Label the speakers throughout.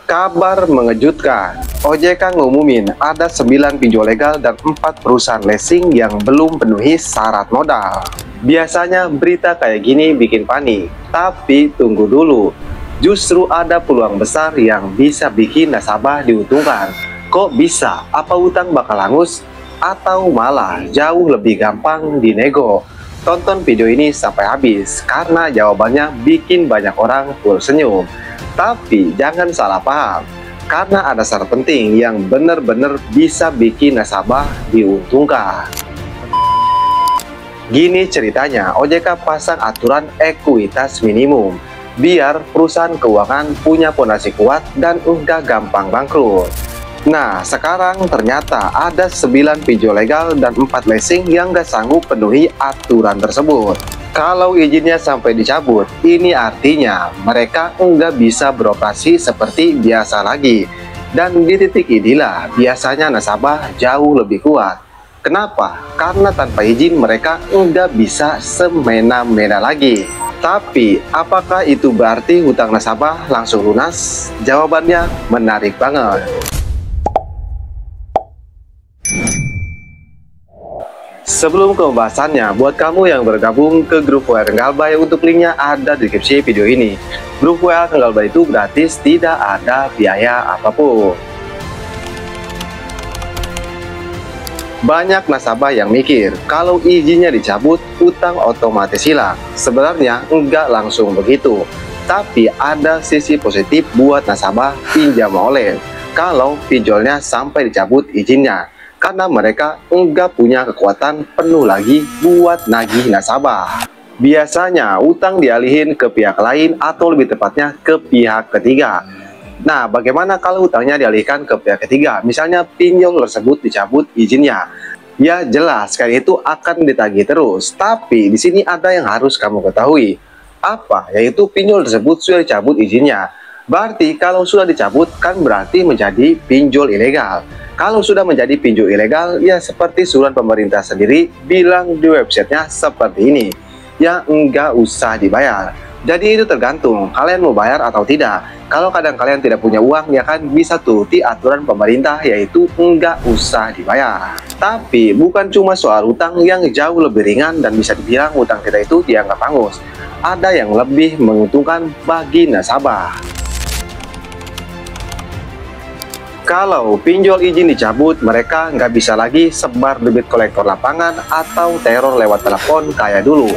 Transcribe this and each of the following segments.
Speaker 1: Kabar mengejutkan, OJK ngumumin ada 9 pinjol legal dan 4 perusahaan leasing yang belum penuhi syarat modal. Biasanya berita kayak gini bikin panik, tapi tunggu dulu. Justru ada peluang besar yang bisa bikin nasabah diuntungkan. Kok bisa? Apa utang bakal hangus? Atau malah jauh lebih gampang dinego? Tonton video ini sampai habis, karena jawabannya bikin banyak orang tersenyum. Tapi jangan salah paham, karena ada syarat penting yang benar-benar bisa bikin nasabah diuntungkan. Gini ceritanya, OJK pasang aturan ekuitas minimum, biar perusahaan keuangan punya fondasi kuat dan enggak gampang bangkrut. Nah, sekarang ternyata ada 9 pinjol legal dan 4 leasing yang nggak sanggup penuhi aturan tersebut. Kalau izinnya sampai dicabut, ini artinya mereka nggak bisa beroperasi seperti biasa lagi. Dan di titik inilah biasanya nasabah jauh lebih kuat. Kenapa? Karena tanpa izin mereka nggak bisa semena-mena lagi. Tapi, apakah itu berarti hutang nasabah langsung lunas? Jawabannya menarik banget. Sebelum ke pembahasannya, buat kamu yang bergabung ke grup WA Kang Galbay, untuk linknya ada di deskripsi video ini. Grup WA Kang Galbay itu gratis, tidak ada biaya apapun. Banyak nasabah yang mikir, kalau izinnya dicabut, utang otomatis hilang. Sebenarnya enggak langsung begitu. Tapi ada sisi positif buat nasabah pinjam online, kalau pinjolnya sampai dicabut izinnya. Karena mereka enggak punya kekuatan penuh lagi buat nagih nasabah. Biasanya utang dialihin ke pihak lain atau lebih tepatnya ke pihak ketiga. Nah, bagaimana kalau utangnya dialihkan ke pihak ketiga? Misalnya pinjol tersebut dicabut izinnya. Ya jelas kan itu akan ditagih terus. Tapi di sini ada yang harus kamu ketahui. Apa? Yaitu pinjol tersebut sudah dicabut izinnya. Berarti kalau sudah dicabut kan berarti menjadi pinjol ilegal. Kalau sudah menjadi pinjol ilegal, ya seperti surat pemerintah sendiri bilang di websitenya seperti ini, ya enggak usah dibayar. Jadi itu tergantung kalian mau bayar atau tidak. Kalau kadang kalian tidak punya uang, ya kan bisa turuti aturan pemerintah, yaitu enggak usah dibayar. Tapi bukan cuma soal utang yang jauh lebih ringan dan bisa dibilang utang kita itu dianggap hangus. Ada yang lebih menguntungkan bagi nasabah. Kalau pinjol izin dicabut, mereka nggak bisa lagi sebar debit kolektor lapangan atau teror lewat telepon kayak dulu.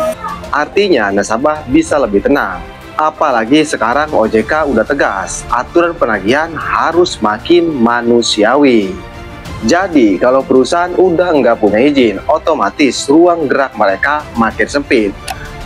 Speaker 1: Artinya nasabah bisa lebih tenang. Apalagi sekarang OJK udah tegas, aturan penagihan harus makin manusiawi. Jadi kalau perusahaan udah nggak punya izin, otomatis ruang gerak mereka makin sempit.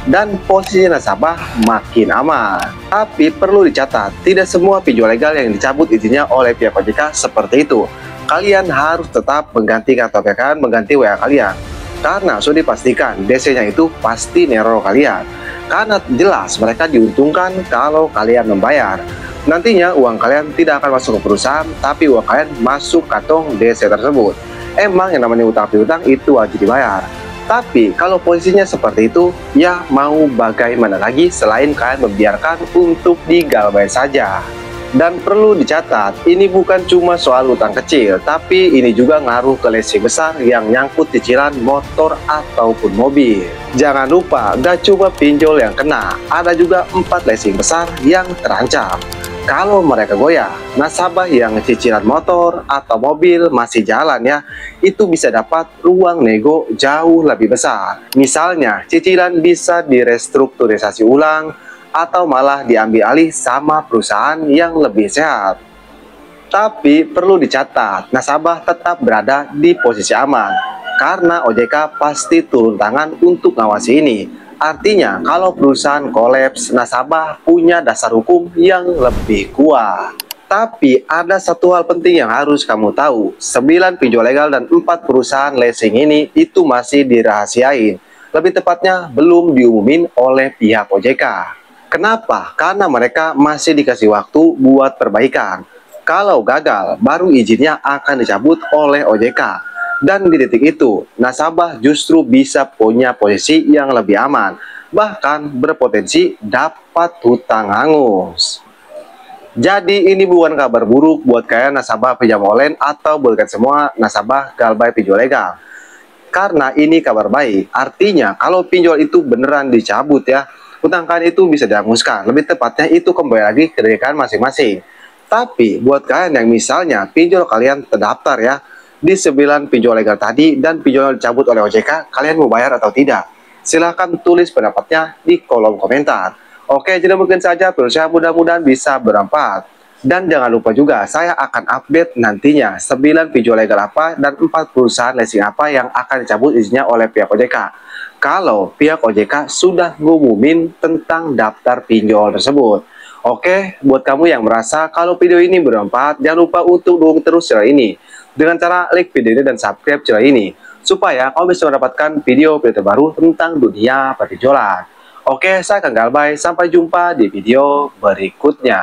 Speaker 1: Dan posisi nasabah makin aman. Tapi perlu dicatat, tidak semua pinjol legal yang dicabut izinnya oleh pihak OJK seperti itu. Kalian harus tetap mengganti kartu kalian, mengganti WA kalian. Karena sudah dipastikan DC-nya itu pasti neror kalian. Karena jelas mereka diuntungkan kalau kalian membayar. Nantinya uang kalian tidak akan masuk ke perusahaan, tapi uang kalian masuk kantong DC tersebut. Emang yang namanya utang piutang itu wajib dibayar. Tapi kalau posisinya seperti itu, ya mau bagaimana lagi selain kalian membiarkan untuk digalbay saja. Dan perlu dicatat, ini bukan cuma soal utang kecil, tapi ini juga ngaruh ke leasing besar yang nyangkut cicilan motor ataupun mobil. Jangan lupa, gak cuma pinjol yang kena, ada juga 4 leasing besar yang terancam. Kalau mereka goyah, nasabah yang cicilan motor atau mobil masih jalan ya, itu bisa dapat ruang nego jauh lebih besar. Misalnya, cicilan bisa direstrukturisasi ulang atau malah diambil alih sama perusahaan yang lebih sehat. Tapi perlu dicatat, nasabah tetap berada di posisi aman, karena OJK pasti turun tangan untuk ngawasi ini. Artinya, kalau perusahaan kolaps, nasabah punya dasar hukum yang lebih kuat. Tapi ada satu hal penting yang harus kamu tahu, 9 pinjol legal dan 4 perusahaan leasing ini itu masih dirahasiain. Lebih tepatnya belum diumumin oleh pihak OJK. Kenapa? Karena mereka masih dikasih waktu buat perbaikan. Kalau gagal, baru izinnya akan dicabut oleh OJK. Dan di titik itu, nasabah justru bisa punya posisi yang lebih aman, bahkan berpotensi dapat hutang hangus. Jadi ini bukan kabar buruk buat kalian nasabah pinjam online atau buat kalian semua nasabah Galbay pinjol legal. Karena ini kabar baik, artinya kalau pinjol itu beneran dicabut ya, utang kalian itu bisa dihanguskan. Lebih tepatnya itu kembali lagi ke diri kalian masing-masing. Tapi buat kalian yang misalnya pinjol kalian terdaftar ya di 9 pinjol legal tadi dan pinjol dicabut oleh OJK, kalian mau bayar atau tidak? Silahkan tulis pendapatnya di kolom komentar. Oke, jadi mungkin saja video saya mudah-mudahan bisa bermanfaat. Dan jangan lupa juga, saya akan update nantinya 9 pinjol legal apa dan 4 perusahaan leasing apa yang akan dicabut izinnya oleh pihak OJK. Kalau pihak OJK sudah ngumumin tentang daftar pinjol tersebut. Oke, buat kamu yang merasa kalau video ini bermanfaat, jangan lupa untuk dukung terus channel ini dengan cara like video ini dan subscribe channel ini, supaya kamu bisa mendapatkan video-video terbaru tentang dunia perpinjolan. Oke, saya Kang Galbay, sampai jumpa di video berikutnya.